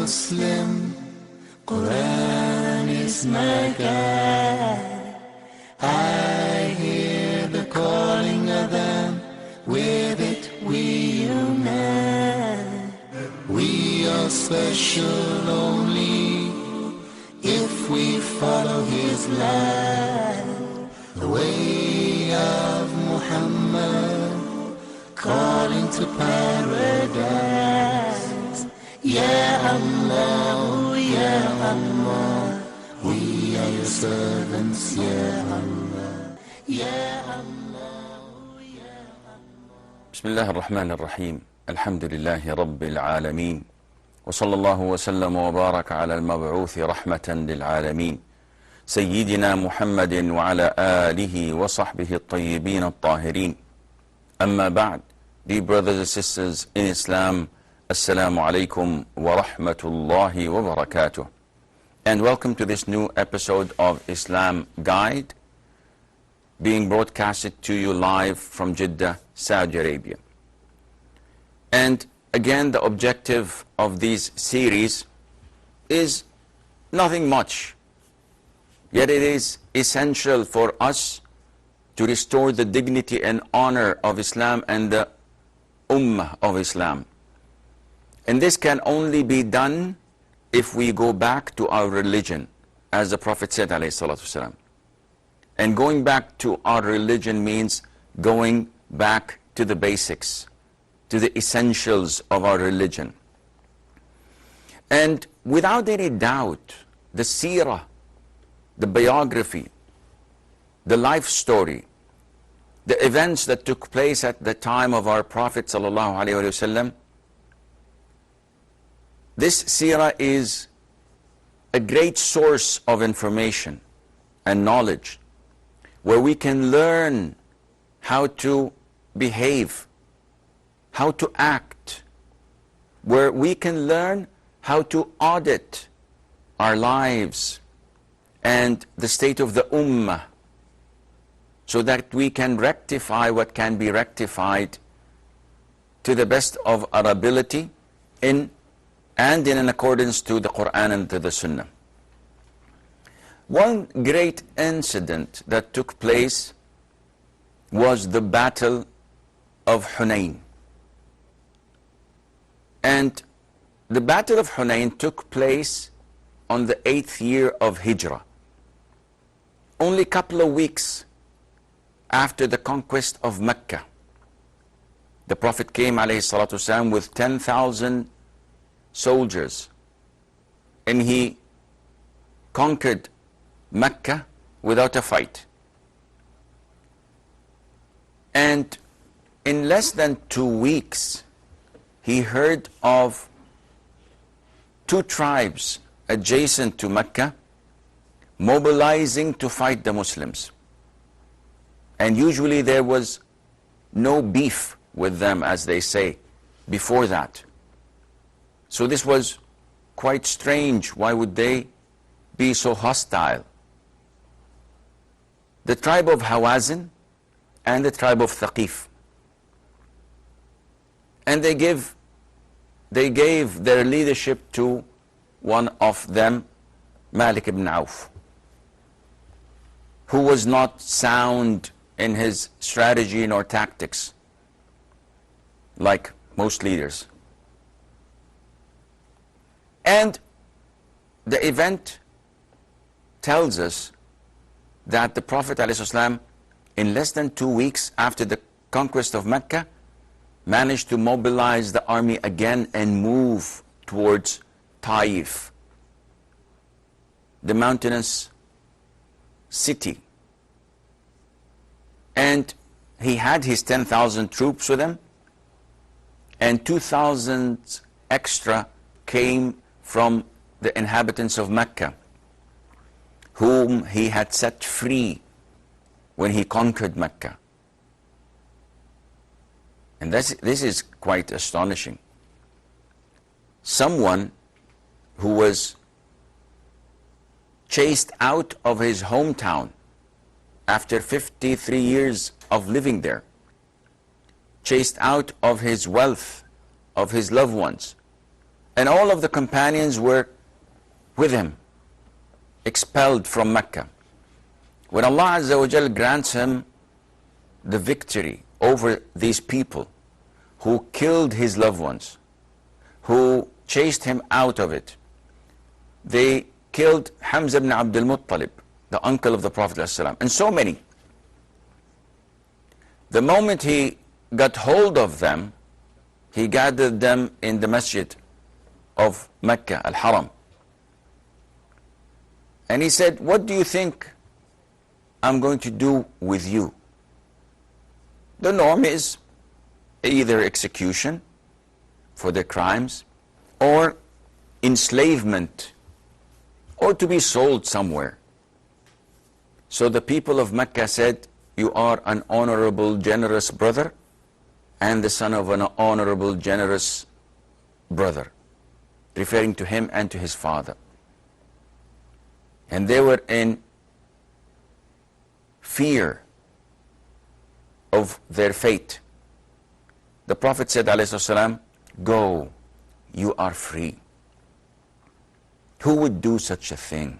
Muslim, Quran is my guide. I hear the calling of them, with it we unite. We are special only if we follow his light. The way of Muhammad, calling to paradise. Ya Allah, Ya Allah, we are your servants, Ya Allah, Ya Allah, Ya Allah. بسم الله الرحمن الرحيم. الحمد لله رب العالمين، وصلى الله وسلم وبارك على المبعوث رحمة للعالمين سيدنا محمد وعلى آله وصحبه الطيبين الطاهرين. أما بعد, dear brothers and sisters in Islam, Assalamu alaikum wa rahmatullahi wa barakatuh, and welcome to this new episode of Islam Guide, being broadcasted to you live from Jeddah, Saudi Arabia. And again, the objective of this series is nothing much, yet it is essential for us to restore the dignity and honor of Islam and the Ummah of Islam. And this can only be done if we go back to our religion, as the Prophet said, alayhi salatu wasalam. And going back to our religion means going back to the basics, to the essentials of our religion. And without any doubt, the seerah, the biography, the life story, the events that took place at the time of our Prophet sallallahu alaihi wasallam, this seerah is a great source of information and knowledge, where we can learn how to behave, how to act, where we can learn how to audit our lives and the state of the Ummah, so that we can rectify what can be rectified to the best of our ability in accordance to the Quran and to the Sunnah. One great incident that took place was the Battle of Hunayn. And the Battle of Hunayn took place on the 8th year of Hijrah, only a couple of weeks after the conquest of Mecca. The Prophet came alayhi salatu wasalam with 10,000 soldiers, and he conquered Mecca without a fight. And in less than 2 weeks, he heard of two tribes adjacent to Mecca mobilizing to fight the Muslims. And usually there was no beef with them, as they say, before that. So this was quite strange. Why would they be so hostile? The tribe of Hawazin and the tribe of Thaqif. And they gave their leadership to one of them, Malik ibn Auf, who was not sound in his strategy nor tactics, like most leaders. And the event tells us that the Prophet ﷺ, in less than 2 weeks after the conquest of Mecca, managed to mobilize the army again and move towards Taif, the mountainous city. And he had his 10,000 troops with him, and 2,000 extra came from the inhabitants of Mecca, whom he had set free when he conquered Mecca. And this is quite astonishing. Someone who was chased out of his hometown after 53 years of living there, chased out of his wealth, of his loved ones, And all of the companions were with him, expelled from Mecca. When Allah Azza wa Jal grants him the victory over these people who killed his loved ones, who chased him out of it, they killed Hamza ibn Abdul Muttalib, the uncle of the Prophet ﷺ, and so many. The moment he got hold of them, he gathered them in the masjid of Mecca, Al-Haram. And he said, what do you think I'm going to do with you? The norm is either execution for their crimes, or enslavement, or to be sold somewhere. So the people of Mecca said, you are an honorable, generous brother, and the son of an honorable, generous brother, referring to him and to his father. And they were in fear of their fate. The Prophet said, ﷺ, go, you are free. Who would do such a thing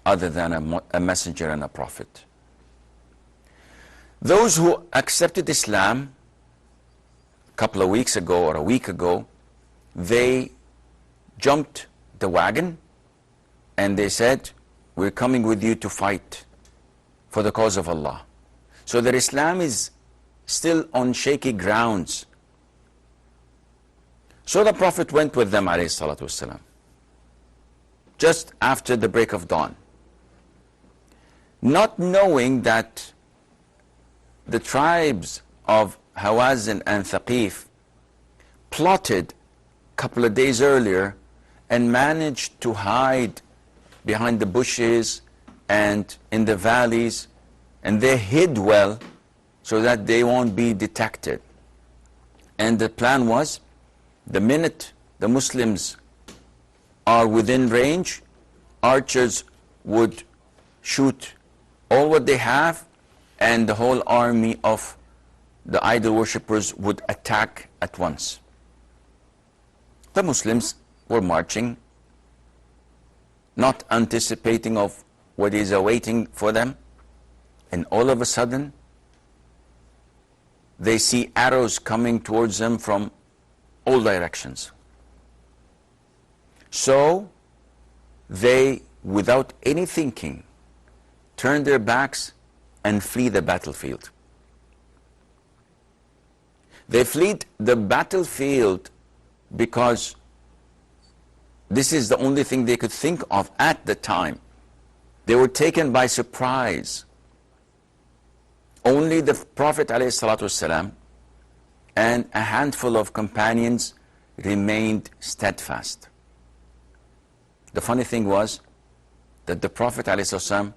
other than a messenger and a prophet? Those who accepted Islam a couple of weeks ago or a week ago, they jumped the wagon and they said, we're coming with you to fight for the cause of Allah. So their Islam is still on shaky grounds. So the Prophet went with them, alayhi salatu wasalam, just after the break of dawn, not knowing that the tribes of Hawazin and Thaqif plotted a couple of days earlier and managed to hide behind the bushes and in the valleys, and they hid well so that they won't be detected. And the plan was, the minute the Muslims are within range, archers would shoot all what they have, and the whole army of the idol worshippers would attack at once. The Muslims were marching, not anticipating of what is awaiting for them, and all of a sudden they see arrows coming towards them from all directions. So they, without any thinking, turn their backs and flee the battlefield. They fled the battlefield because this is the only thing they could think of at the time. They were taken by surprise. Only the Prophet ﷺ and a handful of companions remained steadfast. The funny thing was that the Prophet ﷺ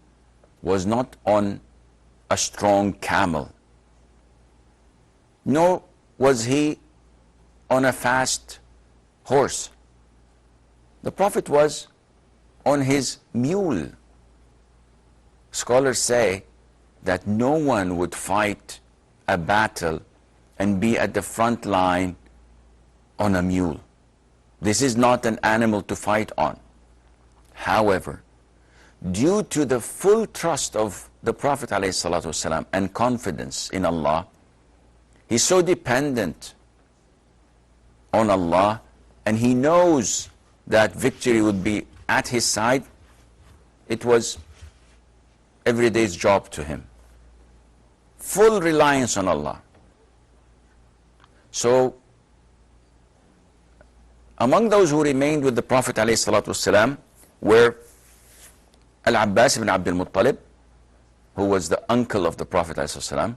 was not on a strong camel, nor was he on a fast horse. The Prophet was on his mule. Scholars say that no one would fight a battle and be at the front line on a mule. This is not an animal to fight on. However, due to the full trust of the Prophet ﷺ and confidence in Allah, he's so dependent on Allah, and he knows that victory would be at his side. It was every day's job to him. Full reliance on Allah. So, among those who remained with the Prophet ﷺ were Al-Abbas ibn Abdul Muttalib, who was the uncle of the Prophet ﷺ,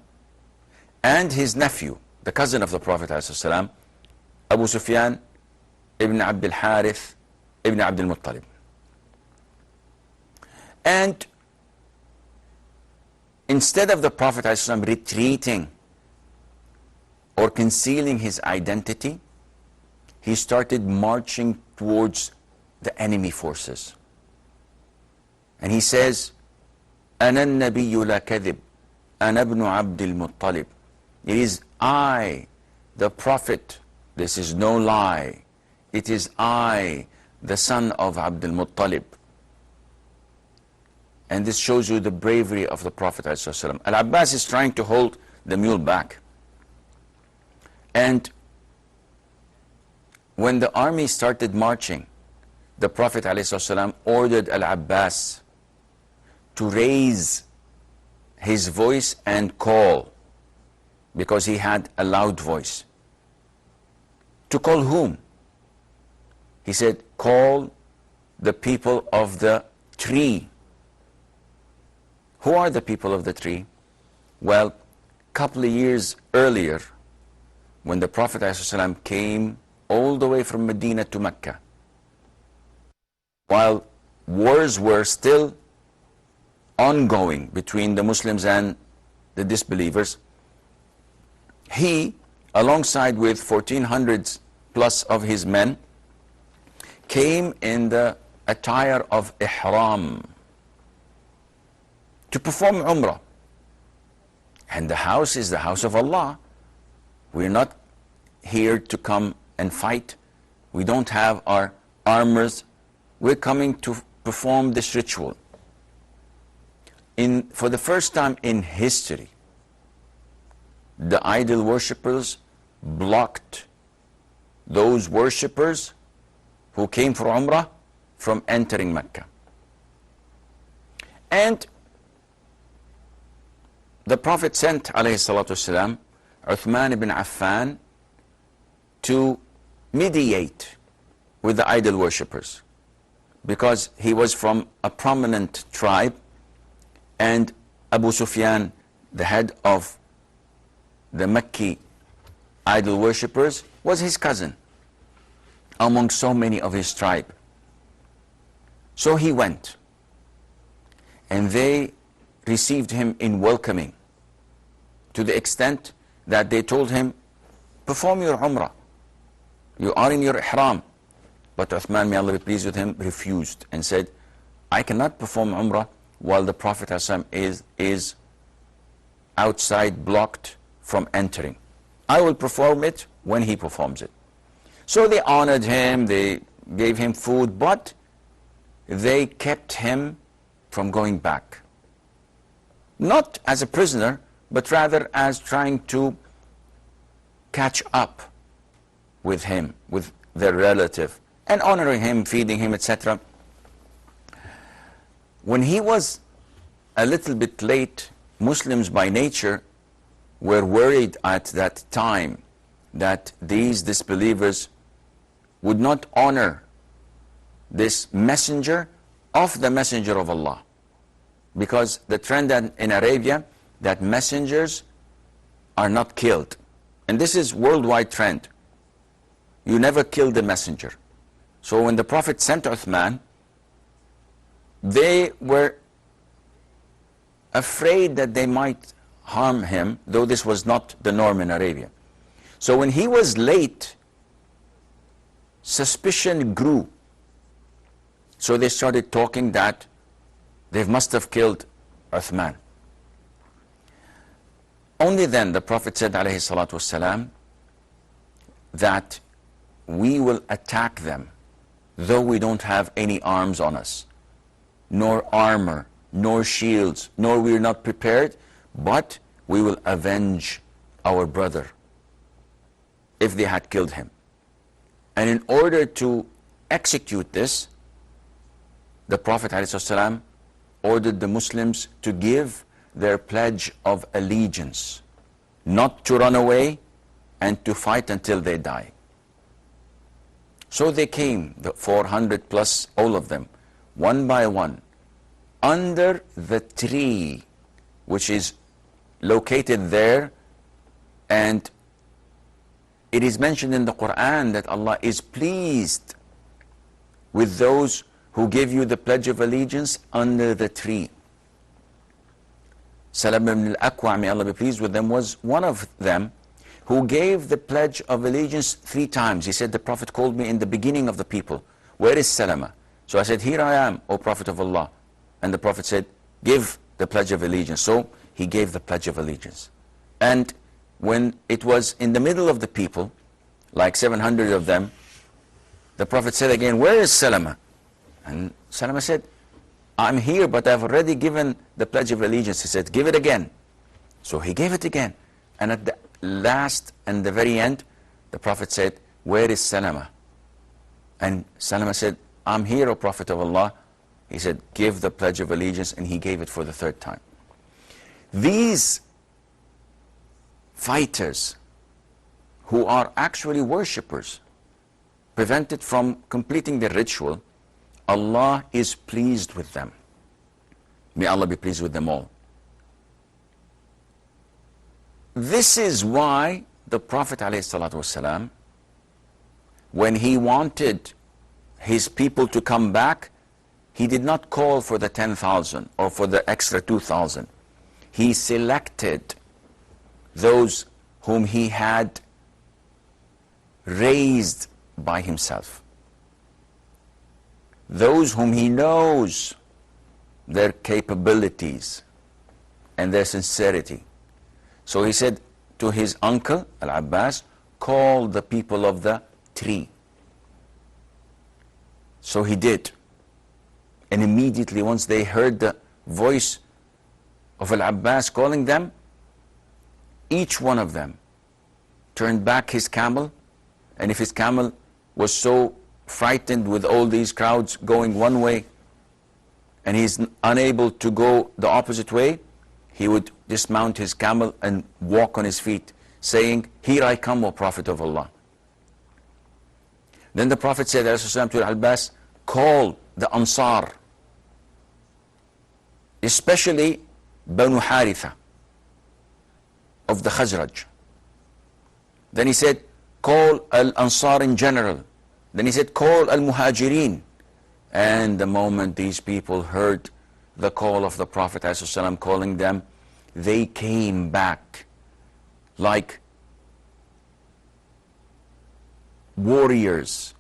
and his nephew, the cousin of the Prophet ﷺ, Abu Sufyan ibn Abdul Harith ibn Abdul Muttalib. And instead of the Prophet ﷺ retreating or concealing his identity, he started marching towards the enemy forces. And he says, أَنَا النَّبِيُّ لَا كَذِبْ أَنَا ابْنُ عَبْدِ الْمُطَّلِبِ. It is I, the Prophet, this is no lie. it is I, the son of Abdul Muttalib. And this shows you the bravery of the Prophet ﷺ. Al-Abbas is trying to hold the mule back. And when the army started marching, the Prophet ﷺ ordered Al-Abbas to raise his voice and call, because he had a loud voice. To call whom? He said, call the people of the tree. Who are the people of the tree? Well, a couple of years earlier, when the Prophet ﷺ came all the way from Medina to Mecca, while wars were still ongoing between the Muslims and the disbelievers, he, alongside with 1,400 plus of his men, came in the attire of ihram to perform umrah. And the house is the house of Allah. We're not here to come and fight. We don't have our armors. We're coming to perform this ritual. For the first time in history, the idol worshippers blocked those worshippers who came for Umrah from entering Mecca. And the Prophet sent, alayhi salatu wasalam, Uthman ibn Affan to mediate with the idol worshippers, because he was from a prominent tribe, and Abu Sufyan, the head of the Mecca idol worshippers, was his cousin among so many of his tribe. So he went, and they received him in welcoming, to the extent that they told him, perform your Umrah. You are in your ihram. But Uthman, may Allah be pleased with him, refused and said, I cannot perform Umrah while the Prophet ﷺ is outside, blocked from entering. I will perform it when he performs it. So they honored him, they gave him food, but they kept him from going back. Not as a prisoner, but rather as trying to catch up with him, with their relative, and honoring him, feeding him, etc. When he was a little bit late, Muslims by nature were worried at that time that these disbelievers would not honor this messenger of the messenger of Allah. Because the trend in Arabia, that messengers are not killed. And this is worldwide trend. You never kill the messenger. So when the Prophet sent Uthman, they were afraid that they might harm him, though this was not the norm in Arabia. So when he was late, suspicion grew. So they started talking that they must have killed Uthman. Only then the Prophet said, alayhi salatu wasalam, that we will attack them, though we don't have any arms on us, nor armor, nor shields, nor we are not prepared, but we will avenge our brother if they had killed him. And in order to execute this, the Prophet ﷺ ordered the Muslims to give their pledge of allegiance, not to run away and to fight until they die. So they came, the 400 plus, all of them, one by one, under the tree which is located there. And it is mentioned in the Quran that Allah is pleased with those who give you the pledge of allegiance under the tree. Salam ibn al-Aqwa, may Allah be pleased with them, was one of them who gave the pledge of allegiance 3 times. He said, the Prophet called me in the beginning of the people, where is Salama? So I said, here I am, O Prophet of Allah. And the Prophet said, give the pledge of allegiance. So he gave the pledge of allegiance. And when it was in the middle of the people, like 700 of them, The Prophet said again, where is Salama? And Salama said, I'm here, but I've already given the Pledge of Allegiance. He said, give it again. So he gave it again. And at the last and the very end, the Prophet said, where is Salama? And Salama said, I'm here, O Prophet of Allah. He said, give the Pledge of Allegiance, and he gave it for the third time. These fighters who are actually worshippers, prevented from completing the ritual, Allah is pleased with them. May Allah be pleased with them all. This is why the Prophet ﷺ, when he wanted his people to come back, he did not call for the 10,000 or for the extra 2,000. He selected those whom he had raised by himself. Those whom he knows their capabilities and their sincerity. So he said to his uncle, Al-Abbas, call the people of the tree. So he did. And immediately once they heard the voice of Al-Abbas calling them, each one of them turned back his camel, and if his camel was so frightened with all these crowds going one way and he's unable to go the opposite way, he would dismount his camel and walk on his feet, saying, here I come, O Prophet of Allah. Then the Prophet said to Al-Abbas, call the Ansar, especially Banu Haritha of the Khazraj. Then he said, call Al-Ansar in general. Then he said, call Al-Muhajirin. And the moment these people heard the call of the Prophet ﷺ calling them, they came back like warriors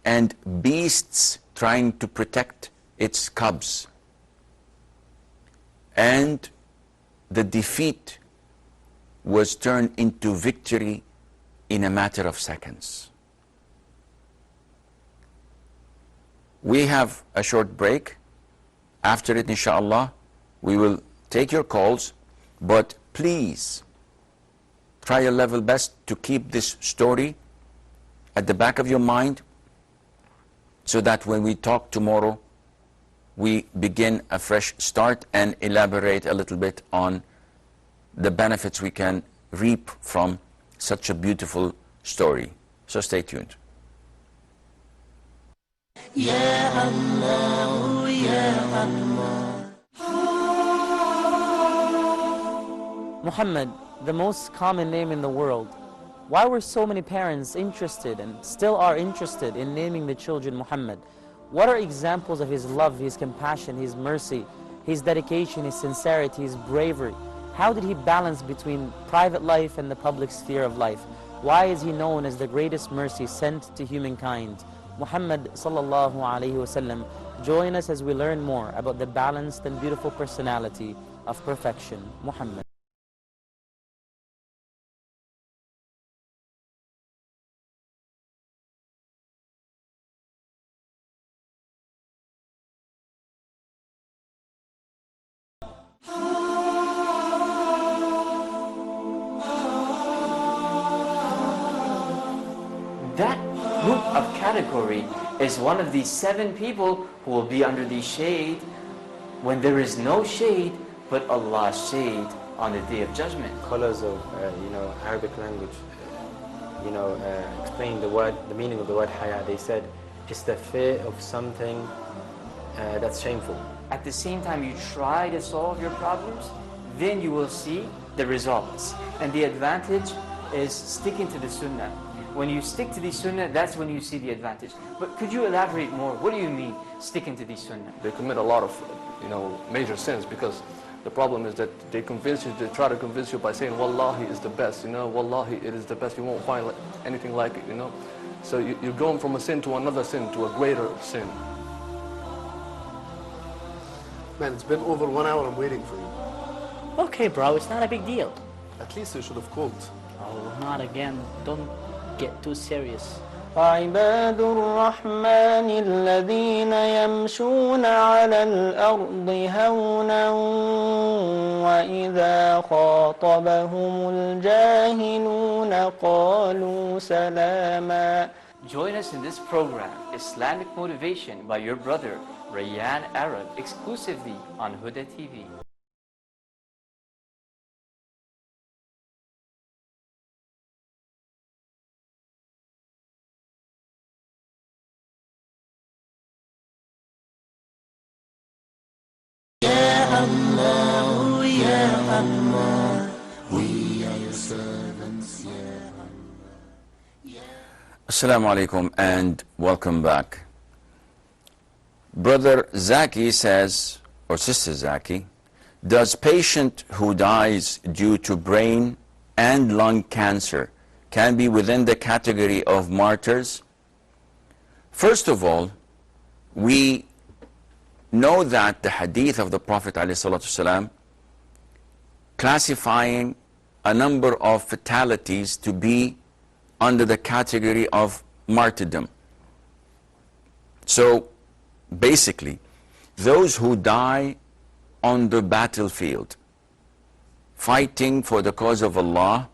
and beasts trying to protect its cubs. And the defeat was turned into victory in a matter of seconds. We have a short break. After it, inshallah, we will take your calls, but please try your level best to keep this story at the back of your mind so that when we talk tomorrow, we begin a fresh start and elaborate a little bit on the benefits we can reap from such a beautiful story. So stay tuned. Ya Allah, Ya Allah. Muhammad, the most common name in the world. Why were so many parents interested and still are interested in naming the children Muhammad? What are examples of his love, his compassion, his mercy, his dedication, his sincerity, his bravery? How did he balance between private life and the public sphere of life? Why is he known as the greatest mercy sent to humankind? Muhammad sallallahu alayhi wasallam. Join us as we learn more about the balanced and beautiful personality of perfection, Muhammad. That group of category is one of the 7 people who will be under the shade when there is no shade but Allah's shade on the Day of Judgment. Scholars of Arabic language, explain the meaning of the word haya. They said it's the fear of something that's shameful. At the same time you try to solve your problems, then you will see the results. And the advantage is sticking to the Sunnah. When you stick to the Sunnah, that's when you see the advantage. But could you elaborate more? What do you mean, sticking to the Sunnah? They commit a lot of, major sins, because the problem is that they try to convince you by saying, Wallahi is the best, Wallahi it is the best, you won't find anything like it, So you're going from a sin to another sin, to a greater sin. Man, it's been over 1 hour, I'm waiting for you. Okay, bro, it's not a big deal. At least you should have called. Oh, not again. Don't get too serious. وعباد الرحمن الذين يمشون على الأرض هونا وإذا خاطبهم الجاهلون قالوا سلاما. Join us in this program, Islamic Motivation, by your brother, Rayyan Arab, exclusively on Huda TV. Ya Allah, Ya Allah, we are your servants, Ya Allah. Assalamu alaikum and welcome back. Brother Zaki says, or Sister Zaki, does patient who dies due to brain and lung cancer can be within the category of martyrs? First of all, we know that the hadith of the Prophet ﷺ classifying a number of fatalities to be under the category of martyrdom. So basically, those who die on the battlefield, fighting for the cause of Allah,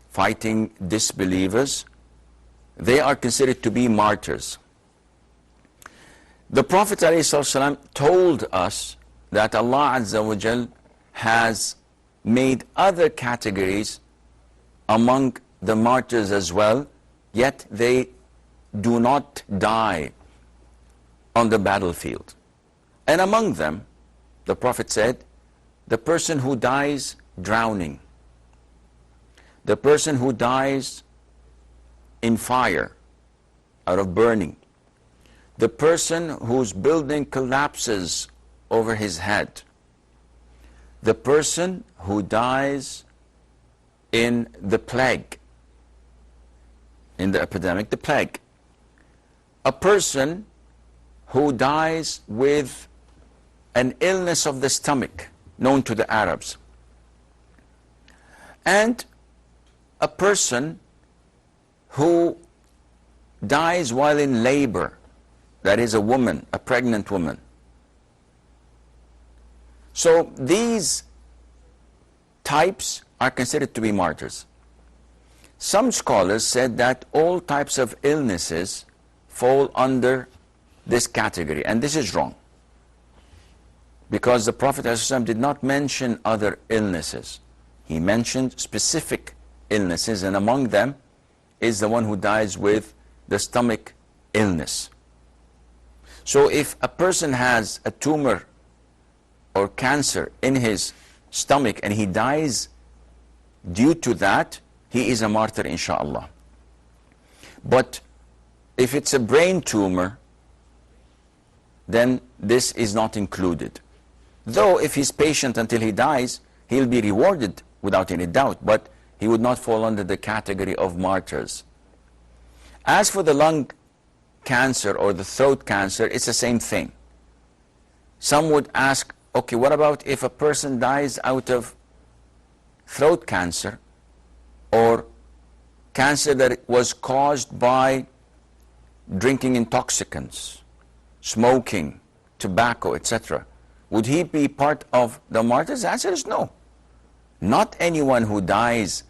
fighting disbelievers, they are considered to be martyrs. The Prophet ﷺ told us that Allah Azza wa Jal has made other categories among the martyrs as well, yet they do not die on the battlefield. And among them, the Prophet said, the person who dies drowning, the person who dies in fire, out of burning, the person whose building collapses over his head, the person who dies in the plague, in the epidemic, the plague, a person who dies with an illness of the stomach known to the Arabs, and a person who dies while in labor, that is a woman, a pregnant woman. So these types are considered to be martyrs. Some scholars said that all types of illnesses fall under this category, and this is wrong, because the Prophet ﷺ did not mention other illnesses. He mentioned specific illnesses, and among them is the one who dies with the stomach illness. So if a person has a tumor or cancer in his stomach and he dies due to that, he is a martyr, inshallah. But if it's a brain tumor, then this is not included. Though if he's patient until he dies, he'll be rewarded without any doubt, but he would not fall under the category of martyrs. As for the lung cancer or the throat cancer, it's the same thing. Some would ask, okay, what about if a person dies out of throat cancer or cancer that was caused by drinking intoxicants, smoking, tobacco, etc.? Would he be part of the martyrs? The answer is no. Not anyone who dies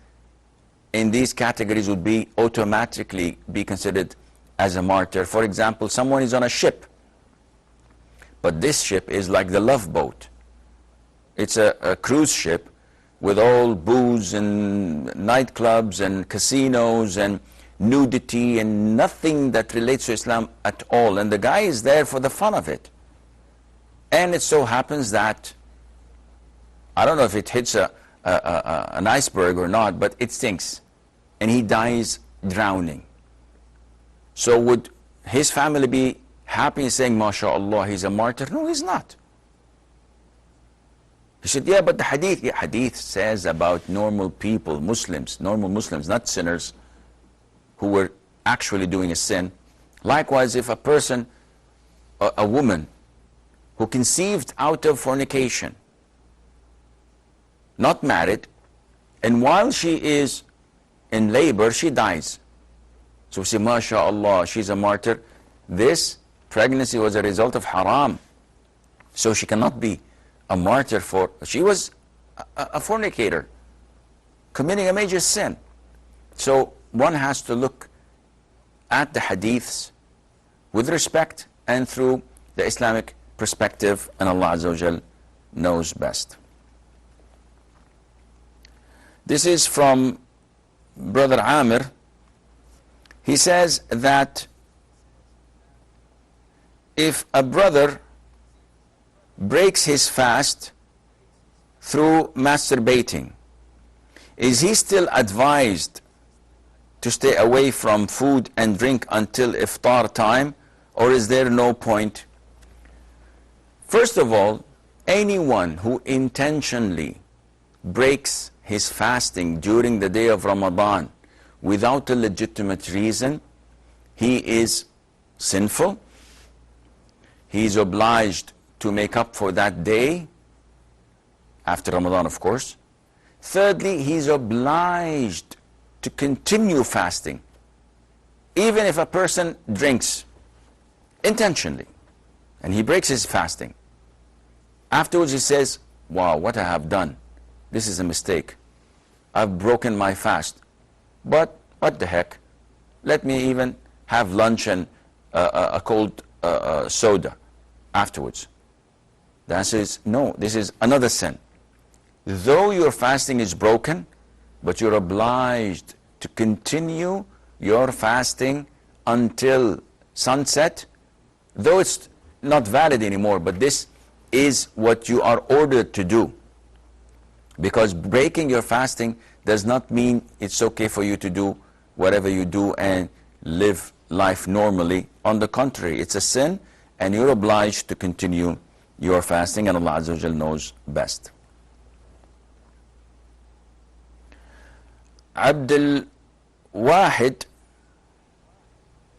in these categories would be automatically be considered as a martyr. For example, someone is on a ship, but this ship is like the Love Boat. It's a cruise ship with all booze and nightclubs and casinos and nudity and nothing that relates to Islam at all. And the guy is there for the fun of it. And it so happens that, I don't know if it hits an iceberg or not, but it sinks. And he dies drowning. So would his family be happy and saying, MashaAllah, he's a martyr? No, he's not. He said, yeah, but the hadith, hadith says about normal people, Muslims, normal Muslims, not sinners, who were actually doing a sin. Likewise, if a person, a woman, who conceived out of fornication, not married, and while she is in labor, she dies. So we say, MashaAllah, she's a martyr. This pregnancy was a result of haram. So she cannot be a martyr she was a fornicator, committing a major sin. So one has to look at the hadiths with respect and through the Islamic perspective, and Allah Azza wa Jal knows best. This is from Brother Amir. He says that if a brother breaks his fast through masturbating, is he still advised to stay away from food and drink until iftar time, or is there no point? First of all, anyone who intentionally breaks his fasting during the day of Ramadan without a legitimate reason, he is sinful. He is obliged to make up for that day, after Ramadan of course. Thirdly, he is obliged to continue fasting, even if a person drinks intentionally and he breaks his fasting. Afterwards he says, wow, what I have done, this is a mistake, I've broken my fast, but what the heck, let me even have lunch and a cold soda afterwards. The answer is no, this is another sin. Though your fasting is broken, but you're obliged to continue your fasting until sunset, though it's not valid anymore, but this is what you are ordered to do. Because breaking your fasting does not mean it's okay for you to do whatever you do and live life normally. On the contrary, it's a sin, and you're obliged to continue your fasting, and Allah Azza wa Jal knows best. Abdul Wahid,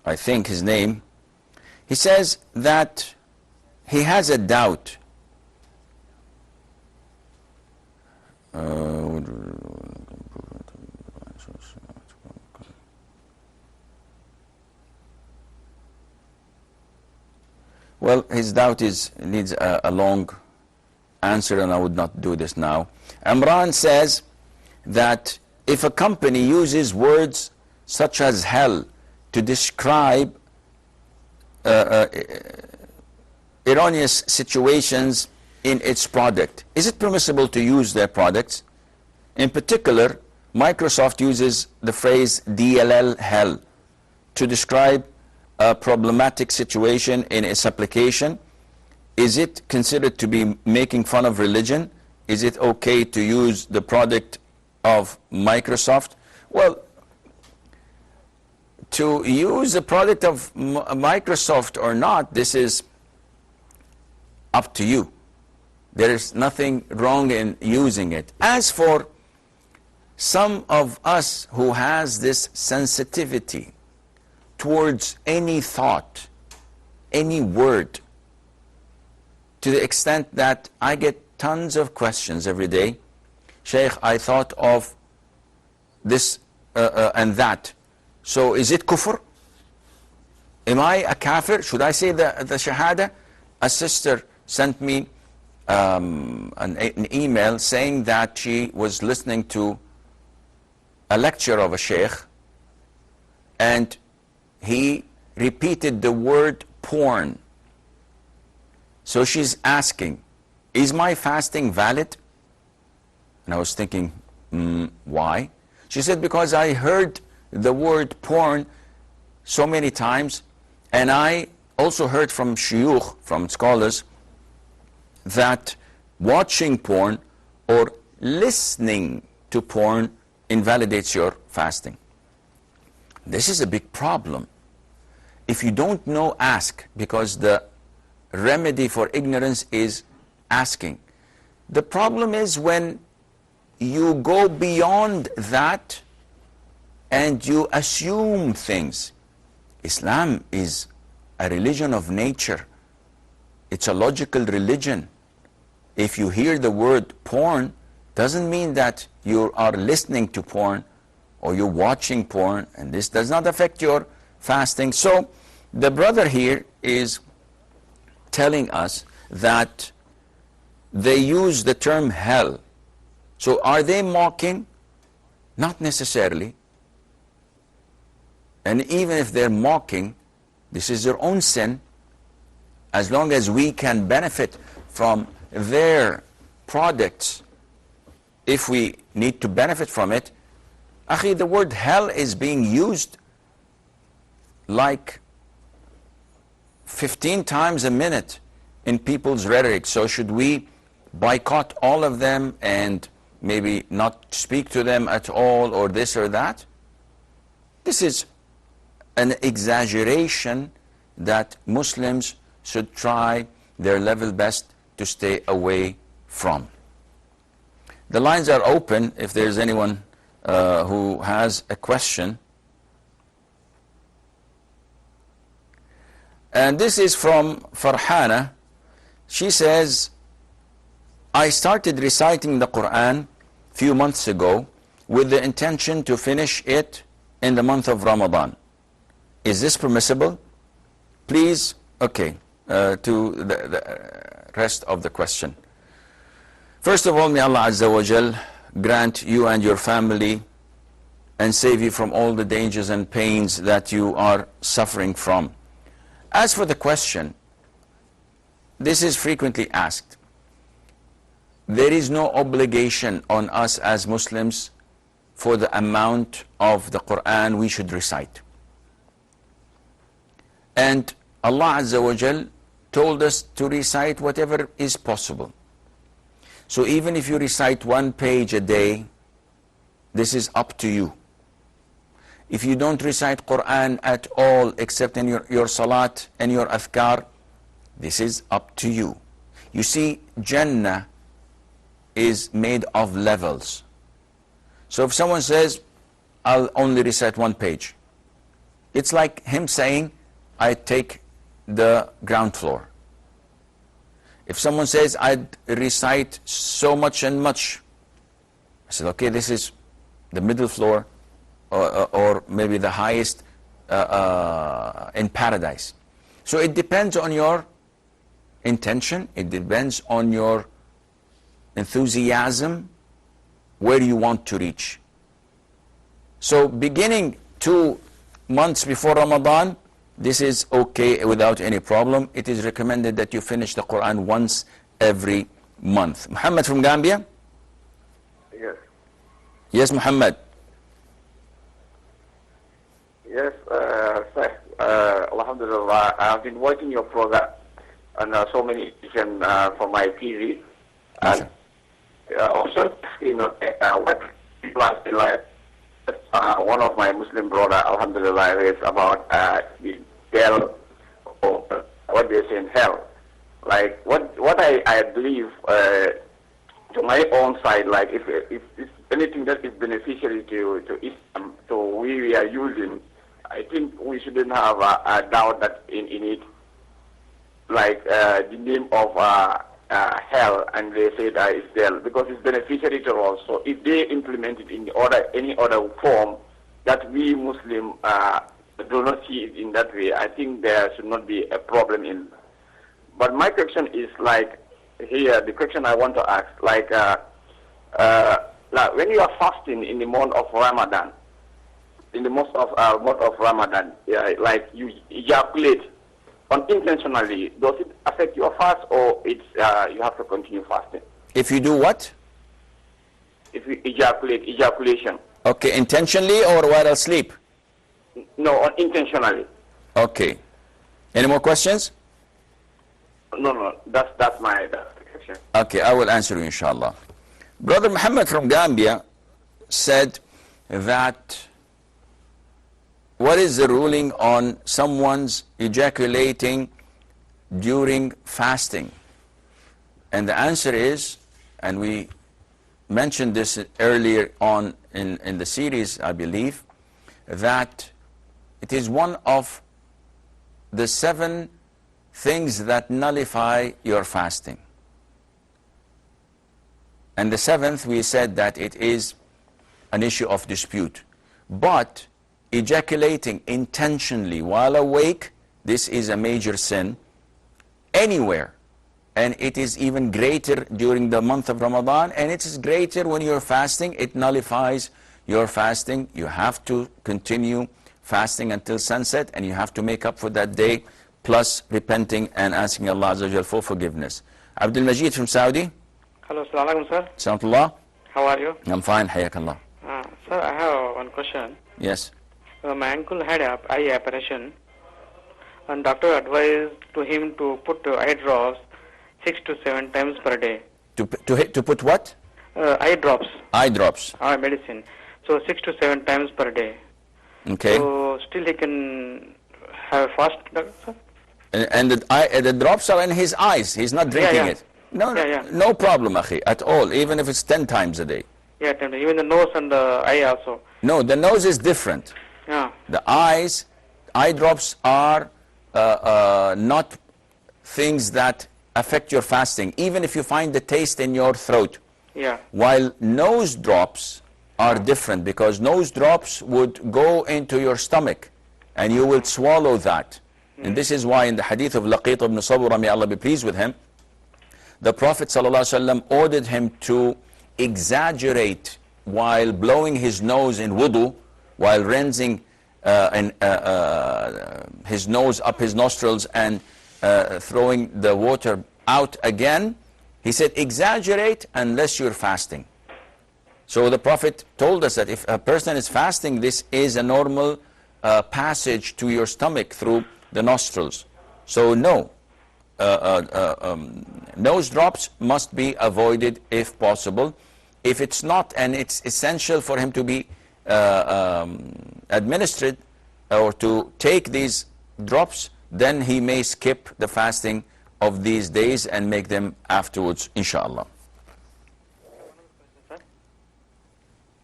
I think his name, he says that he has a doubt. Well, his doubt needs a long answer, and I would not do this now. Imran says that if a company uses words such as hell to describe erroneous situations in its product, is it permissible to use their products? In particular, Microsoft uses the phrase DLL hell to describe a problematic situation in its application. Is it considered to be making fun of religion? Is it okay to use the product of Microsoft? Well, to use the product of Microsoft or not, this is up to you. There is nothing wrong in using it. As for some of us who has this sensitivity towards any thought, any word, to the extent that I get tons of questions every day, Shaykh, I thought of this and that. So is it kufr? Am I a kafir? Should I say the shahada? A sister sent me an email saying that she was listening to a lecture of a sheikh, and he repeated the word porn. So she's asking, is my fasting valid? And I was thinking, why? She said, because I heard the word porn so many times, and I also heard from shuyukh, from scholars, that watching porn or listening to porn invalidates your fasting. This is a big problem. If you don't know, ask, because the remedy for ignorance is asking. The problem is when you go beyond that and you assume things. Islam is a religion of nature. It's a logical religion. If you hear the word porn, doesn't mean that you are listening to porn or you're watching porn, and this does not affect your fasting. So the brother here is telling us that they use the term hell. So are they mocking? Not necessarily. And even if they're mocking, this is their own sin. As long as we can benefit from their products, if we need to benefit from it, akhi, the word hell is being used like 15 times a minute in people's rhetoric. So should we boycott all of them and maybe not speak to them at all, or this or that? This is an exaggeration that Muslims should try their level best to stay away from. The lines are open if there's anyone who has a question. And this is from Farhana. She says, I started reciting the Quran a few months ago with the intention to finish it in the month of Ramadan. Is this permissible? Please, okay, to the rest of the question. First of all, may Allah Azza wa Jal grant you and your family and save you from all the dangers and pains that you are suffering from. As for the question, this is frequently asked. There is no obligation on us as Muslims for the amount of the Quran we should recite. And Allah Azza wa Jal told us to recite whatever is possible. So even if you recite 1 page a day, this is up to you. If you don't recite Quran at all except in your salat and your adhkar, this is up to you. You see, Jannah is made of levels. So if someone says, I'll only recite 1 page, it's like him saying, I take the ground floor. If someone says, I'd recite so much and much, I said, okay, this is the middle floor, or maybe the highest in paradise. So it depends on your intention, it depends on your enthusiasm, where you want to reach. So beginning 2 months before Ramadan, this is okay without any problem. It is recommended that you finish the Quran once every month. Muhammad from Gambia? Yes. Yes, Muhammad. Yes, sir. Alhamdulillah, I've been watching your program on so many occasions for my TV. And also, what people are still like, one of my Muslim brother, alhamdulillah, is about the hell, or what they say in hell. Like, what I believe, to my own side, like, if anything that is beneficial to Islam, so we are using, I think we shouldn't have a doubt that in it, like the name of hell, and they say that it's hell because it's beneficiary to us. So if they implement it in any other form that we Muslim do not see it in that way, I think there should not be a problem in. But my question is like here, the question I want to ask, like when you are fasting in the month of Ramadan, like you ejaculate unintentionally, does it affect your fast, or it's you have to continue fasting? If you do what? If you ejaculation. Okay, intentionally or while asleep? No, unintentionally. Okay. Any more questions? No, that's my question. Okay, I will answer you inshallah. Brother Muhammad from Gambia said that what is the ruling on someone's ejaculating during fasting? And the answer is, and we mentioned this earlier on in the series, I believe, that it is one of the 7 things that nullify your fasting. And the 7th, we said that it is an issue of dispute. But ejaculating intentionally while awake, this is a major sin anywhere. And it is even greater during the month of Ramadan, and it is greater when you're fasting. It nullifies your fasting. You have to continue fasting until sunset, and you have to make up for that day, plus repenting and asking Allah Azza wa Jal for forgiveness. Abdul Majid from Saudi. Hello, Assalamu alaikum, sir. Assalamualaikum. How are you? I'm fine, Hayakallah. Sir, I have one question. Yes. My uncle had an eye operation, and doctor advised to him to put eye drops 6 to 7 times per day. To put what? Eye drops. Eye drops. Medicine. So 6 to 7 times per day. Okay. So still he can have a fast, doctor, sir? And the drops are in his eyes. He's not drinking it. No, no problem, akhi, at all, even if it's 10 times a day. Yeah, even the nose and the eye also. No, the nose is different. Yeah. The eyes, eye drops are not things that affect your fasting, even if you find the taste in your throat. Yeah. While nose drops are different, because nose drops would go into your stomach and you will swallow that. And this is why in the hadith of Laqit ibn Sabura, may Allah be pleased with him, the Prophet ﷺ ordered him to exaggerate while blowing his nose in wudu, while rinsing his nose up his nostrils and throwing the water out again. He said, exaggerate unless you're fasting. So the Prophet told us that if a person is fasting, this is a normal passage to your stomach through the nostrils. So no, nose drops must be avoided if possible. If it's not, and it's essential for him to be administered or to take these drops, then he may skip the fasting of these days and make them afterwards, inshallah.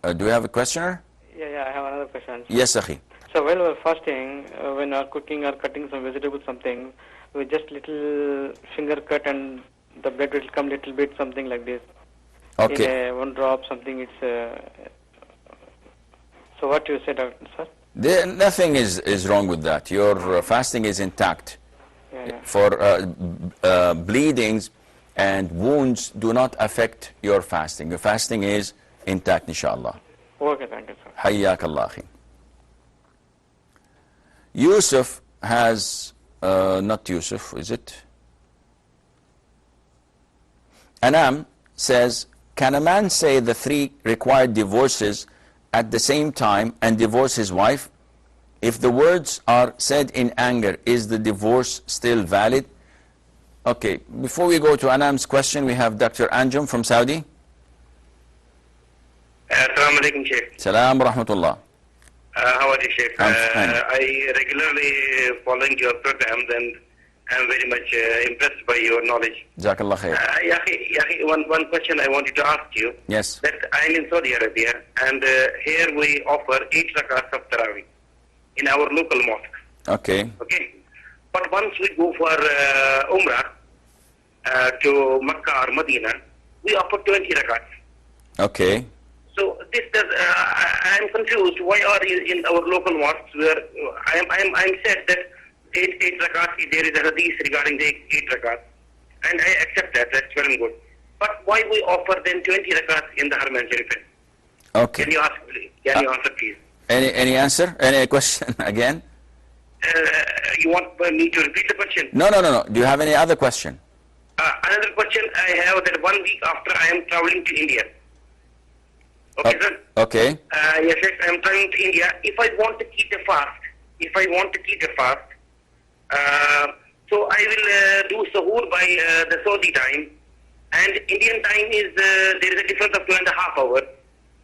Do you have a questioner? Yeah, I have another question. Yes, akhi. So while we're fasting, when we're cooking or cutting some vegetables, something, we just little finger cut and the blood will come little bit, something like this. Okay. In one drop, something. It's. So what you said, sir? Nothing is wrong with that. Your fasting is intact. Yeah. For bleedings and wounds do not affect your fasting. Your fasting is intact, inshallah. Okay, thank you, sir. Hayyak Allah. Yusuf has, not Yusuf, is it? Anam says, can a man say the 3 required divorces at the same time and divorce his wife? If the words are said in anger, is the divorce still valid? Okay, before we go to Anam's question, we have Dr. Anjum from Saudi. Assalamu alaikum, Sheikh. Salam wa rahmatullah. How are you, Sheikh? I'm fine. I regularly following your programs and I'm very much impressed by your knowledge. Jazakallah khair. One question I wanted to ask you. Yes. That I'm in Saudi Arabia and here we offer 8 rakats of Tarawih in our local mosque. Okay. Okay. But once we go for Umrah to Makkah or Medina, we offer 20 rakats. Okay. So this does. I'm confused. Why are you in our local mosques where I'm said that 8 rakats, there is a hadith regarding the 8 rakats, and I accept that. That's very good. But why we offer then 20 rakats in the Haram al-Sharif? Okay. Can you answer, please? Any answer? Any question again? You want me to repeat the question? No. Do you have any other question? Another question I have that 1 week after I am traveling to India. Okay, sir? Okay. Yes, I am traveling to India. If I want to keep a fast, so I will do sahur by the Saudi time, and Indian time is there is a difference of 2.5 hours.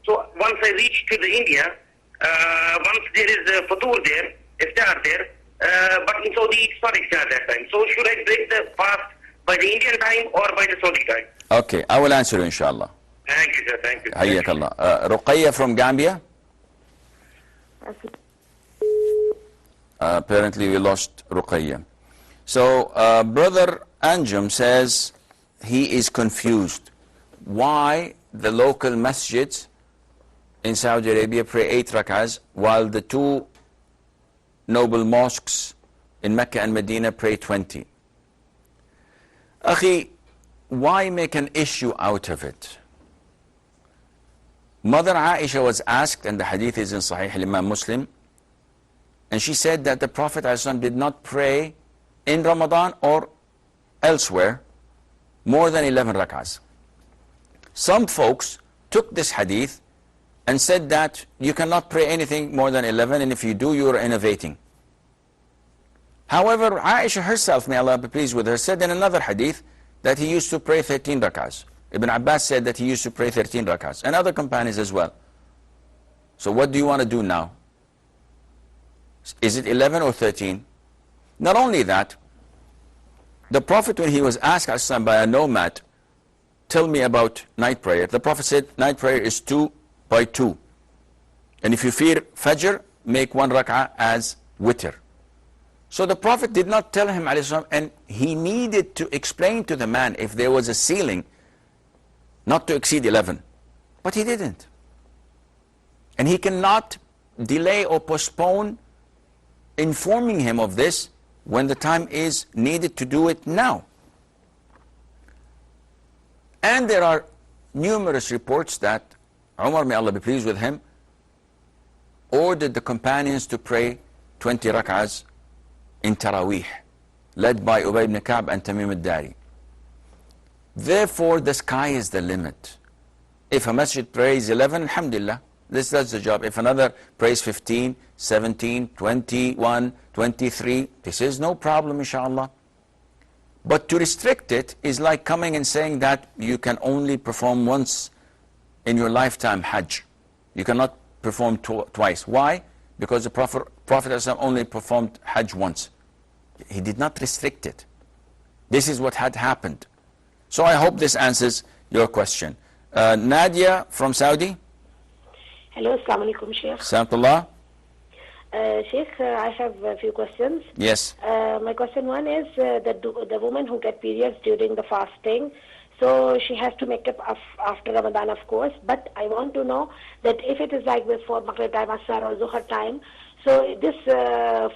So once I reach to the India, once there is fatur there, iftar there, but in Saudi it's not iftar that time. So should I break the fast by the Indian time or by the Saudi time? Okay, I will answer you, inshallah. Thank you, sir. Thank you. Hayyak Allah. Ruqayya from Gambia. Apparently we lost Ruqayya. So Brother Anjum says he is confused why the local masjids in Saudi Arabia pray 8 rak'ahs, while the 2 noble mosques in Mecca and Medina pray 20. Akhi, why make an issue out of it? Mother Aisha was asked, and the hadith is in Sahih al-Imam Muslim, and she said that the Prophet ﷺ did not pray in Ramadan or elsewhere more than 11 rak'ahs. Some folks took this hadith and said that you cannot pray anything more than 11, and if you do, you are innovating. However, Aisha herself, may Allah be pleased with her, said in another hadith that he used to pray 13 rak'ahs. Ibn Abbas said that he used to pray 13 rak'ahs, and other companions as well. So what do you want to do now? Is it 11 or 13? Not only that, the Prophet, when he was asked by a nomad, tell me about night prayer, the Prophet said night prayer is 2 by 2. And if you fear Fajr, make 1 rak'ah as witr. So the Prophet did not tell him, and he needed to explain to the man if there was a ceiling not to exceed 11. But he didn't. And he cannot delay or postpone informing him of this when the time is needed to do it now. And there are numerous reports that Umar, may Allah be pleased with him, ordered the companions to pray 20 rak'ahs in Taraweeh, led by Ubay ibn Ka'b and Tamim al-Dari. Therefore, the sky is the limit. If a masjid prays 11, alhamdulillah, this does the job. If another prays 15, 17, 21, 23, this is no problem, inshallah. But to restrict it is like coming and saying that you can only perform once in your lifetime Hajj. You cannot perform twice. Why? Because the Prophet only performed Hajj once. He did not restrict it. This is what had happened. So I hope this answers your question. Nadia from Saudi. Hello, Assalamu alaikum, Sheikh. Salamullah. Sheikh, I have a few questions. Yes. My question one is the woman who get periods during the fasting, so she has to make up after Ramadan, of course, but I want to know that if it is like before Maghrib time, Asar or Zuhr time, so this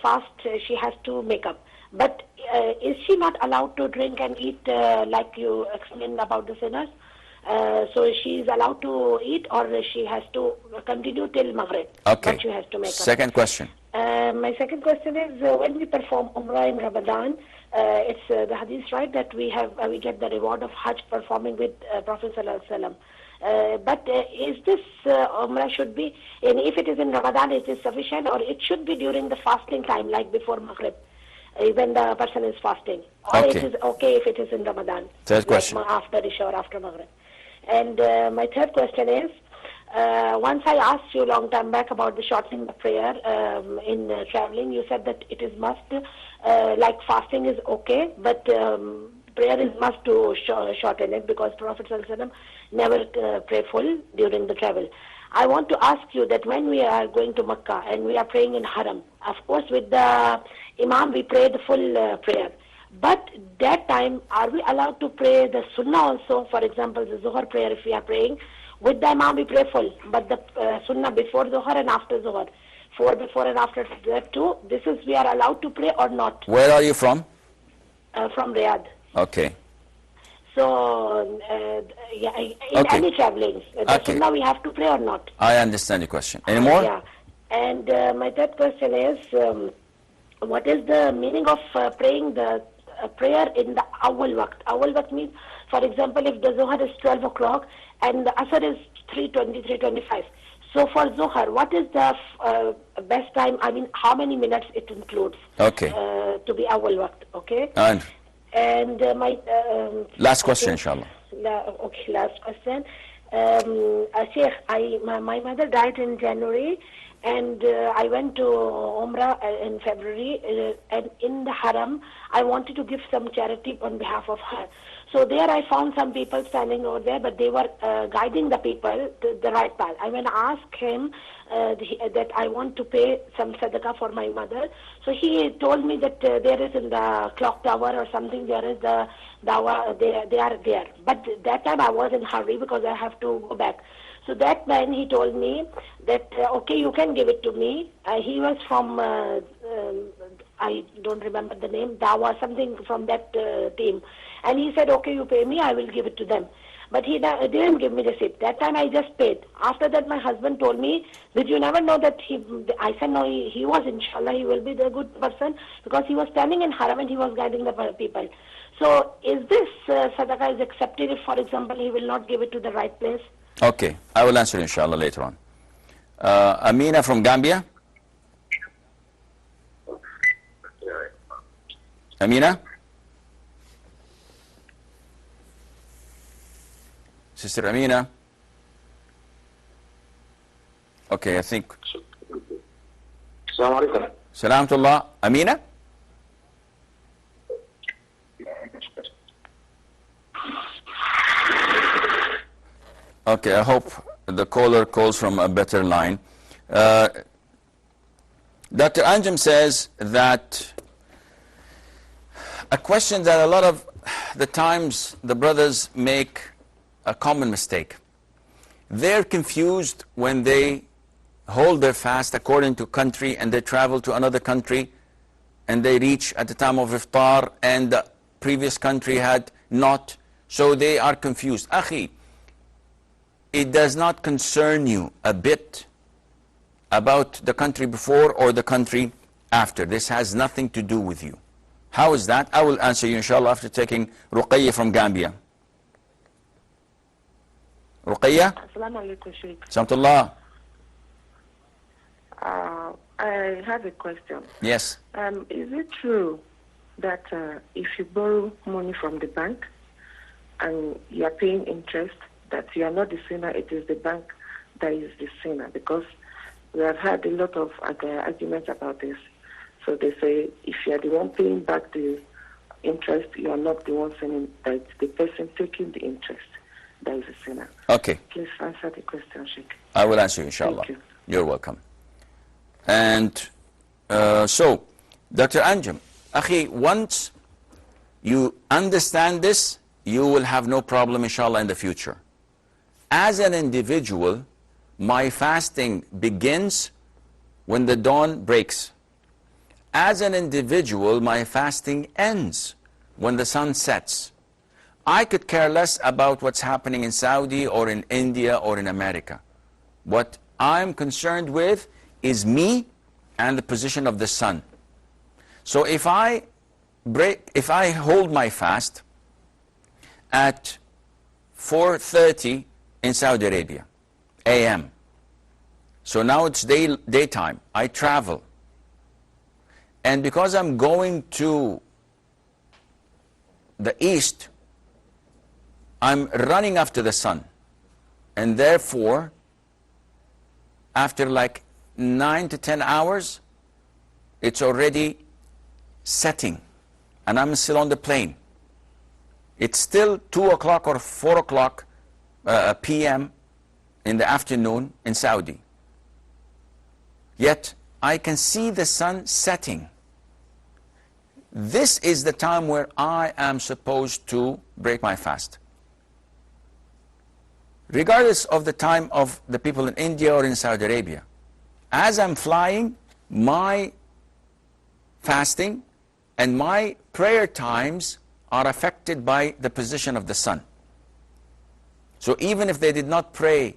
fast she has to make up. But is she not allowed to drink and eat like you explained about the sinners? So she is allowed to eat, or she has to continue till Maghrib? Okay. But she has to make up. Second question. My second question is when we perform Umrah in Ramadan, it's the hadith right that we get the reward of Hajj performing with Prophet Sallallahu Alaihi Wasallam. But is this Umrah should be, and if it is in Ramadan, it is sufficient, or it should be during the fasting time, like before Maghrib, when the person is fasting, or Okay. it is okay if it is in Ramadan? Third question. Like after Isha or after Maghrib. And my third question is, once I asked you a long time back about the shortening the prayer in traveling, you said that it is must, like fasting is okay, but prayer is must to shorten it because Prophet ﷺ never pray full during the travel. I want to ask you that when we are going to Makkah and we are praying in Haram, of course with the Imam we pray the full prayer. But that time, are we allowed to pray the Sunnah also? For example, the Zuhr prayer, if we are praying, with the Imam we pray full, but the Sunnah before Zuhr and after Zuhr, for before and after that too, this is we are allowed to pray or not? Where are you from? From Riyadh. Okay. So, yeah, in Okay. any traveling, the Okay. Sunnah we have to pray or not? I understand your question. Any more? Yeah. And my third question is, what is the meaning of praying the prayer in the awal waqt? Awal waqt means, for example, if the Zuhr is 12 o'clock and the Asr is 3:20, 3:25. So for Zuhr, what is the best time? I mean, how many minutes it includes? Okay. To be awal waqt, okay? And my last question, inshallah. Okay, last question. Sheikh, my mother died in January, and I went to Umrah in February, and in the Haram, I wanted to give some charity on behalf of her. So there I found some people standing over there, but they were guiding the people to the right path. I went to ask him that I want to pay some sadaqah for my mother. So he told me that there is in the clock tower or something, there is the dawa, they are there. But that time I was in hurry because I have to go back. So that man, he told me that, okay, you can give it to me. He was from, I don't remember the name, Dawa, something from that team. And he said, okay, you pay me, I will give it to them. But he didn't give me receipt. That time I just paid. After that, my husband told me, did you never know that I said, no, he was, inshallah, he will be the good person, because he was standing in Haram and he was guiding the people. So is this sadaqah is accepted if, for example, he will not give it to the right place? Okay, I will answer inshallah later on. Amina from Gambia. Amina? Sister Amina? Okay, I think. Assalamu alaikum. Salaamtullah. Amina? Okay, I hope the caller calls from a better line. Dr. Anjum says that a question that a lot of the times the brothers make a common mistake. They're confused when they hold their fast according to country and they travel to another country and they reach at the time of iftar and the previous country had not, so they are confused. Akhi, it does not concern you a bit about the country before or the country after. This has nothing to do with you. How is that? I will answer you inshallah after taking Ruqayya from Gambia. Ruqayya? Assalamu alaikum, Sheikh. Samtullah. I have a question. Yes. Is it true that if you borrow money from the bank and you are paying interest, that you are not the sinner, it is the bank that is the sinner? Because we have had a lot of arguments about this. So they say if you are the one paying back the interest, you are not the one sinning, that the person taking the interest that is a sinner. Okay. Please answer the question, Sheikh. I will answer you inshallah. Thank you. You're welcome. And so, Dr. Anjum, Akhi, once you understand this, you will have no problem inshallah in the future. As an individual, my fasting begins when the dawn breaks. As an individual, my fasting ends when the sun sets. I could care less about what's happening in Saudi or in India or in America. What I'm concerned with is me and the position of the sun. So if I hold my fast at 4:30 in Saudi Arabia, AM. So now it's daytime. I travel. And because I'm going to the east, I'm running after the sun. And therefore, after like 9 to 10 hours, it's already setting. And I'm still on the plane. It's still 2 o'clock or 4 o'clock p.m. in the afternoon in Saudi. Yet, I can see the sun setting. This is the time where I am supposed to break my fast. Regardless of the time of the people in India or in Saudi Arabia. As I'm flying, my fasting and my prayer times are affected by the position of the sun. So even if they did not pray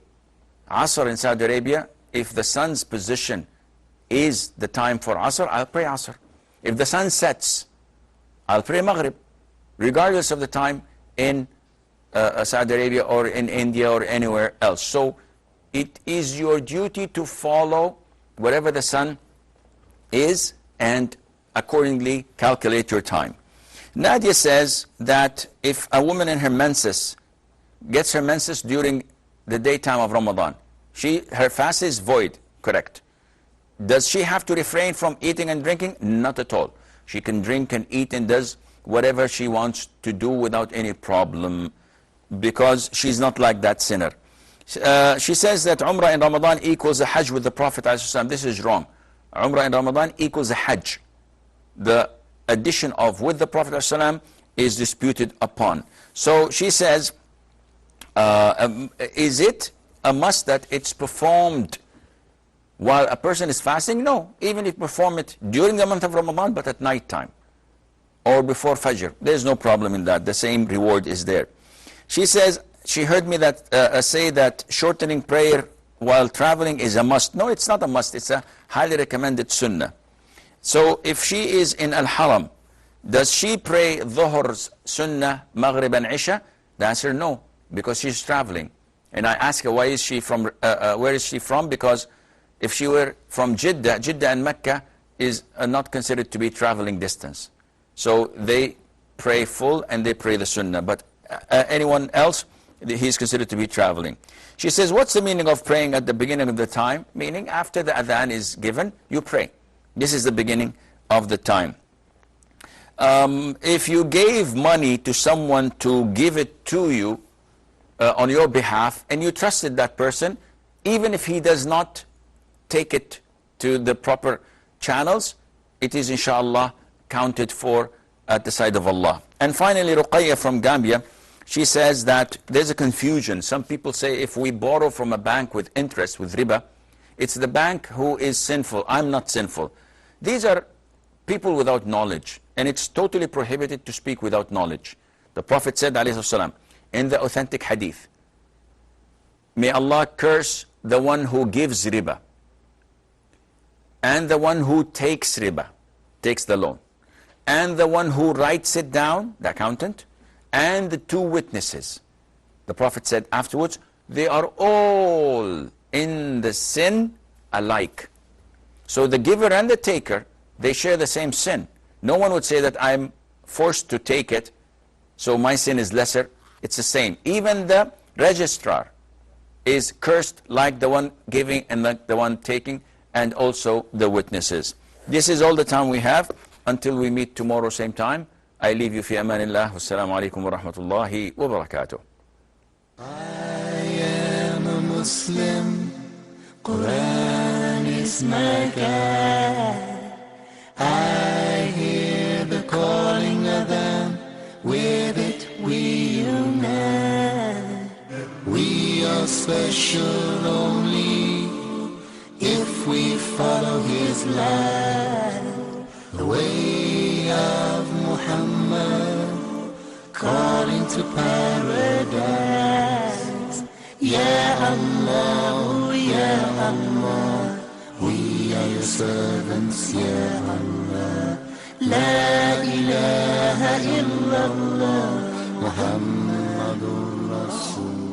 Asr in Saudi Arabia, if the sun's position is the time for Asr, I'll pray Asr. If the sun sets, I'll pray Maghrib, regardless of the time in Saudi Arabia or in India or anywhere else. So it is your duty to follow whatever the sun is and accordingly calculate your time. Nadia says that if a woman in her menses gets her menses during the daytime of Ramadan, her fast is void, correct. Does she have to refrain from eating and drinking? Not at all. She can drink and eat and does whatever she wants to do without any problem, because she's not like that sinner. She says that Umrah in Ramadan equals a Hajj with the Prophet ﷺ. This is wrong. Umrah in Ramadan equals a Hajj. The addition of with the Prophet ﷺ is disputed upon. So she says, is it a must that it's performed while a person is fasting? No, even if you perform it during the month of Ramadan, but at night time or before Fajr, there's no problem in that. The same reward is there. She says she heard me say that shortening prayer while traveling is a must. No, it's not a must. It's a highly recommended sunnah. So if she is in Al-Haram, does she pray Dhuhr's sunnah, Maghrib and Isha? The answer, no, because she's traveling. And I ask her, why is she from, where is she from? Because if she were from Jeddah and Mecca is not considered to be traveling distance. So they pray full and they pray the sunnah. But anyone else, he's considered to be traveling. She says, what's the meaning of praying at the beginning of the time? Meaning after the adhan is given, you pray. This is the beginning of the time. If you gave money to someone to give it to you on your behalf, and you trusted that person, even if he does not take it to the proper channels, it is inshallah counted for at the side of Allah. And finally, Ruqayya from Gambia, she says that there's a confusion. Some people say if we borrow from a bank with interest, with riba, it's the bank who is sinful. I'm not sinful. These are people without knowledge, and it's totally prohibited to speak without knowledge. The Prophet said, alayhi salam, in the authentic hadith, may Allah curse the one who gives riba and the one who takes riba, takes the loan, and the one who writes it down, the accountant, and the two witnesses. The Prophet said afterwards, they are all in the sin alike. So the giver and the taker, they share the same sin. No one would say that I'm forced to take it, so my sin is lesser. It's the same. Even the registrar is cursed like the one giving and like the one taking, and also the witnesses. This is all the time we have. Until we meet tomorrow same time, I leave you fi amanillah. Wassalamu alaikum wa rahmatullahi wa barakatuh. I am a Muslim, Quran is my guide. I hear the calling of them, with it we unite. We are special only if we follow his light. The way of Muhammad, calling to paradise. Ya Allah, Ya Allah, we are your servants, Ya Allah. La ilaha illallah, Muhammadur Rasul.